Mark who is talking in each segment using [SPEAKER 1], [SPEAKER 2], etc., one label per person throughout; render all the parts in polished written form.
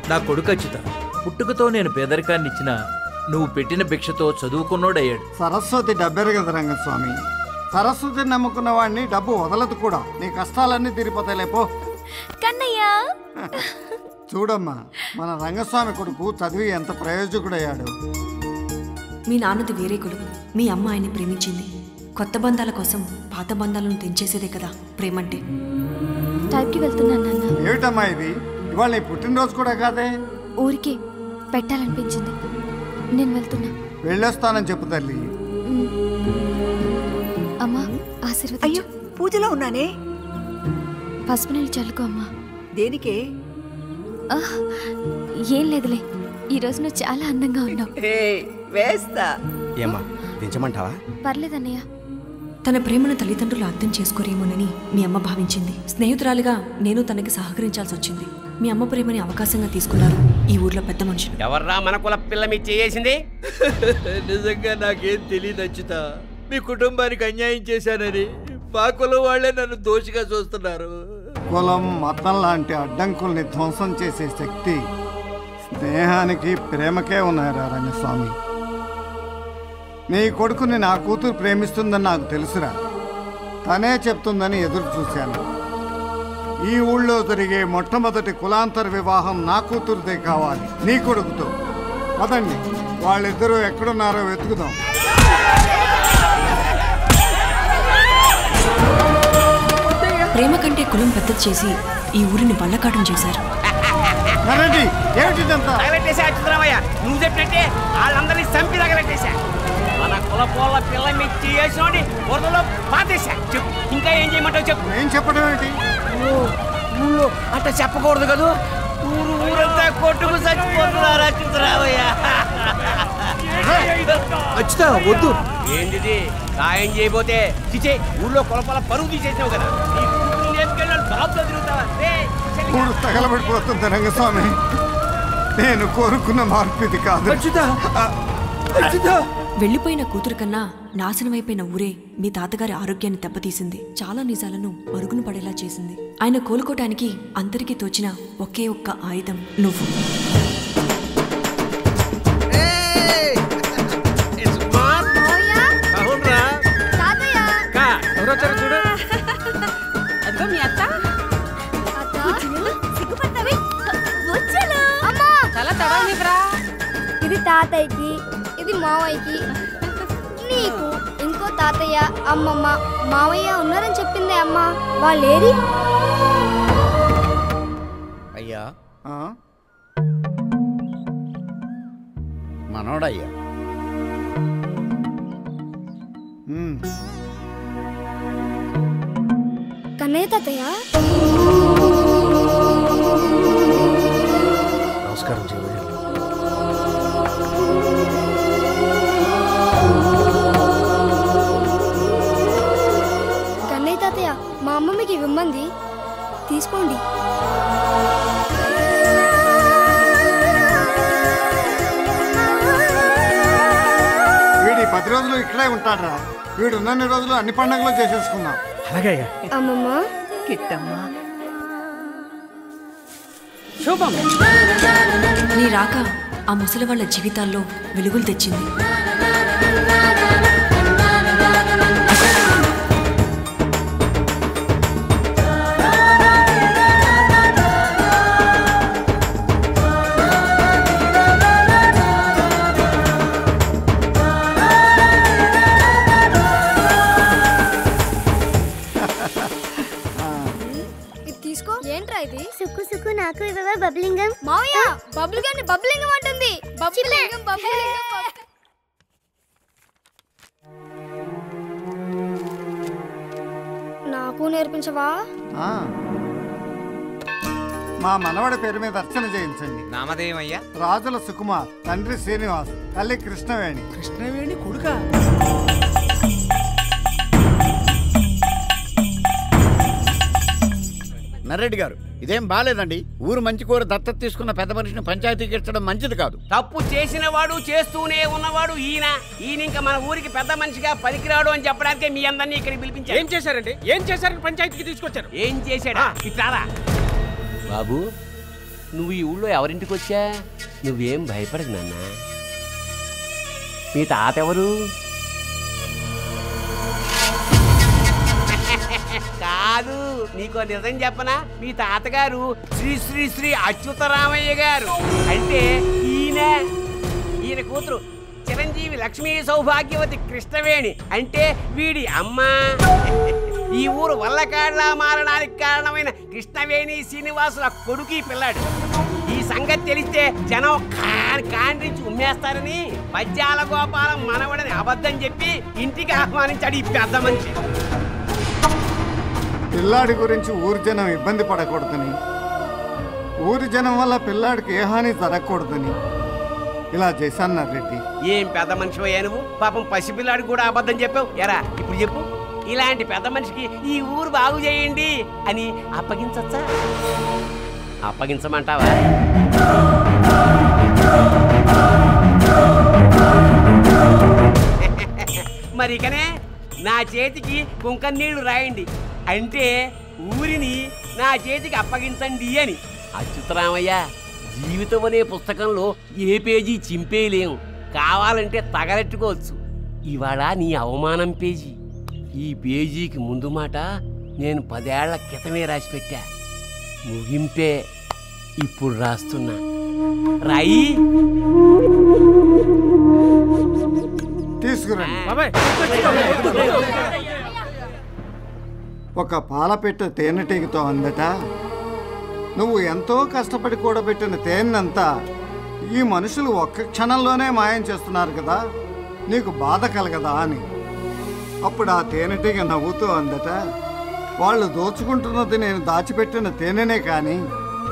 [SPEAKER 1] నా కొడుకు అచ్యుత పుట్టుకతో నేను పేదరికాన్ని ఇచ్చిన నువ్వు పెట్టిన భిక్షతో చదువుకున్నోడయ్యాడు.
[SPEAKER 2] సరస్వతి డబ్బెరు కదా రంగస్వామి. సరస్వతిని నమ్ముకున్న వాడిని డబ్బు వదలదు కూడా. నీ కష్టాలన్నీ తీరిపోతాయి లేపో.
[SPEAKER 3] కన్నయ్య
[SPEAKER 2] చూడమ్మా, మన రంగస్వామి కొడుకు చదివి ఎంత ప్రయోజకుడయ్యాడు.
[SPEAKER 4] మీ నాన్నది వేరే కులం. మీ అమ్మ ఆయన్ని ప్రేమించింది. కొత్త బంధాల కోసం పాత బంధాలను తెంచేసేదే కదా ప్రేమంటే.
[SPEAKER 3] టైంకి వెళ్తున్నాను నాన్న.
[SPEAKER 2] ఏమిటమ్మా ఇది? ఇవాళ నీ పుట్టినరోజు కూడా కాదే.
[SPEAKER 3] ఊరికే పెట్టాలనిపించింది, నేను వెళ్తున్నా.
[SPEAKER 2] వెళ్ళొస్తానని చెప్పు తల్లి.
[SPEAKER 3] అమ్మా ఆశీర్వాదం.
[SPEAKER 5] అయ్యో పూజలో ఉన్నానే.
[SPEAKER 3] పసుపు నీళ్ళు చల్లుకో అమ్మా.
[SPEAKER 5] దేనికే?
[SPEAKER 3] ఏం లేదులే, ఈరోజు నువ్వు చాలా అందంగా ఉన్నావు.
[SPEAKER 5] వేస్తా.
[SPEAKER 6] ఏమ్మా దించమంటావా?
[SPEAKER 3] పర్లేదన్నయ్య.
[SPEAKER 4] తన ప్రేమను తల్లిదండ్రులు అర్థం చేసుకోరేమోనని మీ అమ్మ భావించింది. స్నేహితురాలిగా నేను తనకి సహకరించాల్సి వచ్చింది. మీ అమ్మ ప్రేమని అవకాశంగా తీసుకున్నారు ఈ ఊర్లో పెద్ద మనుషులు.
[SPEAKER 7] ఎవర్రా మన కుల పిల్ల మీ చేసింది?
[SPEAKER 1] నిజంగా నాకేం తెలియదు అచ్యుత. మీ కుటుంబానికి అన్యాయం చేశానని మా కులం వాళ్లే నన్ను దోషిగా చూస్తున్నారు.
[SPEAKER 2] కులం మతం లాంటి అడ్డంకుల్ని ధ్వంసం చేసే శక్తి స్నేహానికి ప్రేమకే ఉన్నారా రంగస్వామి. నీ కొడుకుని నా కూతురు ప్రేమిస్తుందని నాకు తెలుసురా. తనే చెప్తుందని ఎదురు చూశాను. ఈ ఊళ్ళో జరిగే మొట్టమొదటి కులాంతర వివాహం నా కూతురుదే కావాలి, నీ కొడుకుతో. పదండి, వాళ్ళిద్దరూ ఎక్కడున్నారో వెతుకుదాం.
[SPEAKER 4] ప్రేమ కంటే కులం పెద్దది చేసి ఈ ఊరిని బళ్ళకాటం చేశారు.
[SPEAKER 7] నువ్వు చెప్పినట్టే వాళ్ళందరినీ చంపి తగలెట్టేశా. మన కుల పోల పిల్ల మీ చేసినోడి బురదలో పాతేశా. చెప్పు, ఇంకా ఏం చేయమంటావు చెప్పు.
[SPEAKER 2] ఏం చెప్పడం ఏంటి?
[SPEAKER 7] ఊళ్ళో అట్లా చెప్పకూడదు కదా. ఊరంతా కొట్టుకు చచ్చిపోతున్నారు. అచ్యుతరావయ్యా
[SPEAKER 1] అచ్యుత వద్దు.
[SPEAKER 7] ఏంటిది సాయం చేయబోతే చిచే ఊళ్ళో కొలపాల పరువు తీసేసావు కదా.
[SPEAKER 2] ఊరు తగలబడిపోతుంది రంగస్వామి. నేను కోరుకున్న మార్పు ఇది కాదు.
[SPEAKER 4] వెళ్లిపోయిన కూతురు కన్నా నాశనమైపోయిన ఊరే మీ తాతగారి ఆరోగ్యాన్ని దెబ్బతీసింది. చాలా నిజాలను మరుగున పడేలా చేసింది. ఆయన కోలుకోటానికి అందరికీ తోచిన ఒకే ఒక్క ఆయుధం నువ్వు.
[SPEAKER 3] ఇది తాతయ్యకి, ఇది మావయ్యకి, నీకు ఇంకో తాతయ్య, అమ్మమ్మ, మావయ్య ఉన్నారని చెప్పిందే అమ్మ. వాళ్ళేరి?
[SPEAKER 8] అయ్యా మనోడయ్యా.
[SPEAKER 3] కన్నయ్య తాతయ్య.
[SPEAKER 6] నమస్కారం చేయలేదు.
[SPEAKER 3] కన్నయ్య తాతయ్య, మా అమ్మ మీకు ఇవ్వమంది, తీసుకోండి.
[SPEAKER 2] వీడి 10 రోజులు ఇక్కడే ఉంటాడ్రా. వీడు ఉన్నన్ని రోజులు అన్ని పండుగలు చేసేసుకున్నాం.
[SPEAKER 3] అమ్మమ్మ,
[SPEAKER 5] కిట్టమ్మా,
[SPEAKER 4] శోభం. నీ రాక ఆ ముసలి వాళ్ళ జీవితాల్లో వెలుగులు తెచ్చింది.
[SPEAKER 3] ఏంట్రా ఇది? సుక్కు సుక్కు నాకు ఇవ్వవా బబ్లింగం? మావయ్య, బబ్లింగం బబ్లింగం అంటుంది. బబ్లింగం బబ్లింగం. నాకు నేర్పించవా?
[SPEAKER 2] మా మనవడి పేరు మీద అర్చన చేయించండి.
[SPEAKER 7] నామదేవయ్యా?
[SPEAKER 2] రాజుల సుకుమార్, తండ్రి శ్రీనివాస్, తల్లి కృష్ణవేణి.
[SPEAKER 7] కృష్ణవేణి కొడుకా?
[SPEAKER 8] నర్రెడ్డి గారు, ఇదేం బాలేదండి. ఊరు మంచి కూర దత్తత తీసుకున్న పెద్ద మనిషిని పంచాయతీకి ఇచ్చడం మంచిది కాదు.
[SPEAKER 7] తప్పు చేసిన వాడు చేస్తూనే ఉన్నవాడు ఈయన. ఇంకా మన ఊరికి పెద్ద మనిషిగా పనికిరాడు అని చెప్పడానికే మీ అందరినీ ఇక్కడికి పిలిపించారు.
[SPEAKER 9] ఏం చేశారండి? ఏం చేశారని పంచాయతీకి తీసుకొచ్చారు?
[SPEAKER 7] ఏం చేశాడా? ఇట్లారా
[SPEAKER 1] బాబు,
[SPEAKER 7] నువ్వు ఈ ఊళ్ళో ఎవరింటికి వచ్చా? నువ్వేం భయపడకు నాన్న. మీ తాత ఎవరు? కాదు, నీకో నిజం చెప్పనా? మీ తాతగారు శ్రీ శ్రీ శ్రీ అచ్యుతరామయ్య గారు. అంటే ఈయన కూతురు చిరంజీవి లక్ష్మీ సౌభాగ్యవతి కృష్ణవేణి. అంటే వీడి అమ్మ. ఈ ఊరు వల్లకాడ్లా మారడానికి కారణమైన కృష్ణవేణి శ్రీనివాసుల కొడుకు పిల్లాడు. ఈ సంగతి తెలిస్తే జనం కాండ్రించి ఉమ్మేస్తారని పద్యాల గోపాలం మనవడని అబద్ధం చెప్పి ఇంటికి ఆహ్వానించాడు ఈ పెద్ద మనిషి.
[SPEAKER 2] పిల్లాడి గురించి ఊరి జనం ఇబ్బంది పడకూడదని, ఊరి జనం వల్ల పిల్లాడికి ఏ హాని జరగకూడదని ఇలా చేశాను రెడ్డి.
[SPEAKER 7] ఏం పెద్ద మనిషి అయ్యా నువ్వు? పాపం పసిపిల్లాడికి కూడా అబద్ధం చెప్పావు. ఎరా ఇప్పుడు చెప్పు, ఇలాంటి పెద్ద మనిషికి ఈ ఊరు బాగు చేయండి అని అప్పగించచ్చా? అప్పగించమంటావా? మరి ఇకనే నా చేతికి కుంకన్నీళ్లు రాయండి, అంటే ఊరిని నా చేతికి అప్పగించండి అని. అచ్యుతరామయ్య, జీవితం అనే పుస్తకంలో ఏ పేజీ చింపేయలేము, కావాలంటే తగలెట్టుకోవచ్చు. ఇవాళ నీ అవమానం పేజీ. ఈ పేజీకి ముందు మాట నేను 10 ఏళ్ల క్రితమే రాసి పెట్టా. ముగింపే ఇప్పుడు రాస్తున్నా. రాయి.
[SPEAKER 2] తీసుకురండి. ఒక పాలపెట్ట తేనెటీగతో అందట, నువ్వు ఎంతో కష్టపడి కూడబెట్టిన తేనెంతా ఈ మనుషులు ఒక్క క్షణంలోనే మాయం చేస్తున్నారు కదా, నీకు బాధ కలగదా అని. అప్పుడు ఆ తేనెటీగ నవ్వుతూ అందట, వాళ్ళు దోచుకుంటున్నది నేను దాచిపెట్టిన తేనెనే కానీ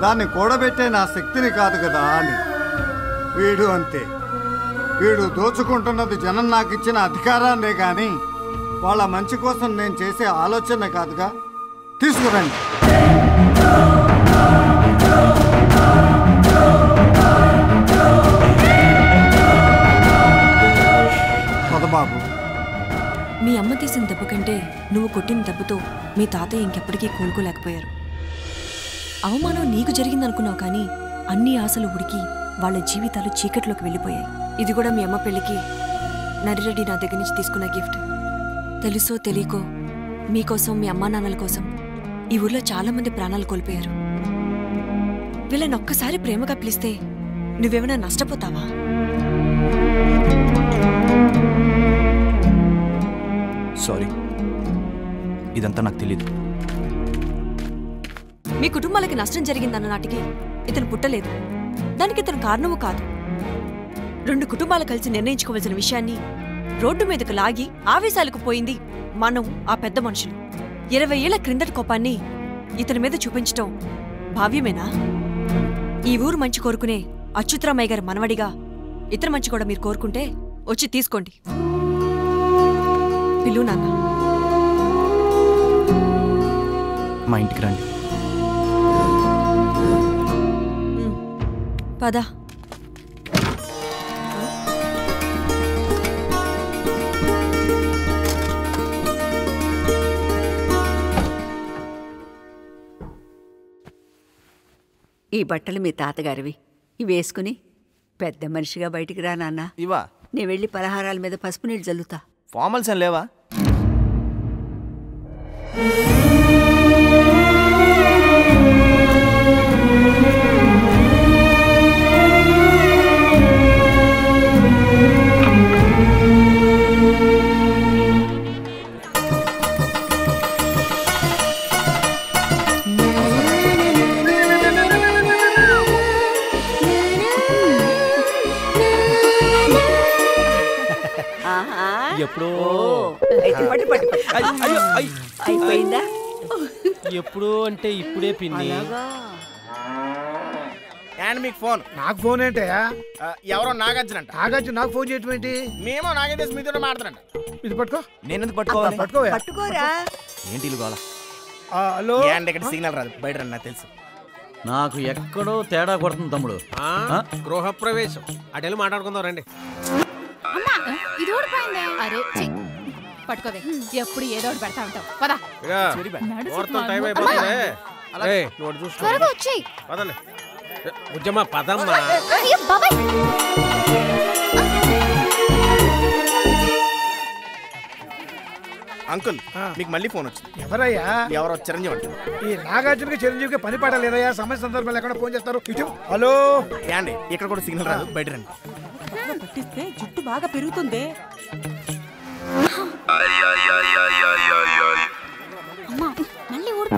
[SPEAKER 2] దాన్ని కూడబెట్టే నా శక్తిని కాదు కదా అని. వీడు అంతే, వీడు దోచుకుంటున్నది జనం నాకు ఇచ్చిన అధికారాన్నే కానీ వాళ్ళ మంచి కోసం నేను చేసే ఆలోచన కాదుగా. తీసుకురండి. బాబు,
[SPEAKER 4] మీ అమ్మ తీసిన దెబ్బ కంటే నువ్వు కొట్టిన దెబ్బతో మీ తాతయ్య ఇంకెప్పటికీ కోలుకోలేకపోయారు. అవమానం నీకు జరిగిందనుకున్నావు, కానీ అన్ని ఆశలు ఉడికి వాళ్ళ జీవితాలు చీకట్లోకి వెళ్ళిపోయాయి. ఇది కూడా మీ అమ్మ పెళ్లికి నరిరెడ్డి నా దగ్గర నుంచి తీసుకున్న గిఫ్ట్. తెలుసో తెలియకో మీకోసం, మీ అమ్మా నాన్నల కోసం ఈ ఊర్లో చాలా మంది ప్రాణాలు కోల్పోయారు. వీళ్ళని ఒక్కసారి ప్రేమగా పిలిస్తే నువ్వేమైనా నష్టపోతావా?
[SPEAKER 6] సారీ, ఇదంతా నాకు తెలీదు.
[SPEAKER 4] మీ కుటుంబాలకి నష్టం జరిగిందన్న నాటికి ఇతను పుట్టలేదు, దానికి ఇతను కారణము కాదు. 2 కుటుంబాలు కలిసి నిర్ణయించుకోవాల్సిన విషయాన్ని రోడ్డు మీదకు లాగి ఆవేశాలకు పోయింది మనం, ఆ పెద్ద మనుషులు. 20 ఏళ్ల క్రిందటి కోపాన్ని ఇతని మీద చూపించటం భావ్యమేనా? ఈ ఊరు మంచి కోరుకునే అచ్యుతరామయ్య గారి మనవడిగా ఇతర మంచి కూడా మీరు కోరుకుంటే వచ్చి తీసుకోండి. పిల్లు నాన్న,
[SPEAKER 6] మా ఇంటికి రండి.
[SPEAKER 4] పద.
[SPEAKER 5] ఈ బట్టలు మీ తాతగారివి. ఇవి వేసుకుని పెద్ద మనిషిగా బయటికి రా నాన్న.
[SPEAKER 6] ఇవా?
[SPEAKER 5] నేను వెళ్ళి పలహారాల మీద పసుపు నీళ్ళు చల్లుతా.
[SPEAKER 6] ఫార్మల్స్ ఏం లేవా?
[SPEAKER 9] ఎప్పుడో
[SPEAKER 5] అయిపోయిందా?
[SPEAKER 9] ఎప్పుడు అంటే ఇప్పుడే పిన్ని.
[SPEAKER 8] అండ్ మీకు ఫోన్.
[SPEAKER 10] నాకు ఫోన్ ఏంటయ్యా?
[SPEAKER 8] ఎవరో నాగార్జున అంట.
[SPEAKER 10] నాగార్జున నాకు ఫోన్ చేయటం ఏంటి?
[SPEAKER 8] మేము నాగేంద్ర మీతో మాట్లాడంట.
[SPEAKER 10] ఇది పట్టుకో.
[SPEAKER 6] నేను ఎందుకు పట్టుకోవాలి?
[SPEAKER 5] పట్టుకోరా.
[SPEAKER 6] ఏంటి ఇల్లు కావాలా?
[SPEAKER 10] హలో,
[SPEAKER 8] ఇక్కడ సిగ్నల్ రాదు, బయట రండి, నాకు తెలుసు.
[SPEAKER 1] నాకు ఎక్కడో తేడా కొడుతుంది తమ్ముడు.
[SPEAKER 9] గృహప్రవేశం అటెళ్ళి మాట్లాడుకుందాం రండి.
[SPEAKER 3] ఇది ఊడిపోయింది. అరే పట్టుకోవే, ఎప్పుడు ఏదో ఒకటి పెడతా ఉంటావు. పద.
[SPEAKER 9] ముహూర్తం టైం అయిపోతుంది.
[SPEAKER 3] త్వరగా వచ్చేయ్.
[SPEAKER 9] బుజ్జమ్మ పదమ్మా.
[SPEAKER 3] అయ్యో బాబాయ్.
[SPEAKER 11] అంకుల్ మీకు మళ్ళీ ఫోన్ వచ్చింది.
[SPEAKER 10] ఎవరయ్యా?
[SPEAKER 11] ఎవరో చిరంజీవి అంటే.
[SPEAKER 10] ఈ నాగార్జునకి చిరంజీవికి పని పాట లేదయ్యా? సమయ సందర్భాలు ఎక్కడ ఫోన్ చేస్తారు? ఇటు హలో.
[SPEAKER 11] ఏండి ఇక్కడ కూడా సిగ్నల్ రాదు, బయట రండి.
[SPEAKER 12] పట్టిస్తే జుట్టు బాగా పెరుగుతుంది.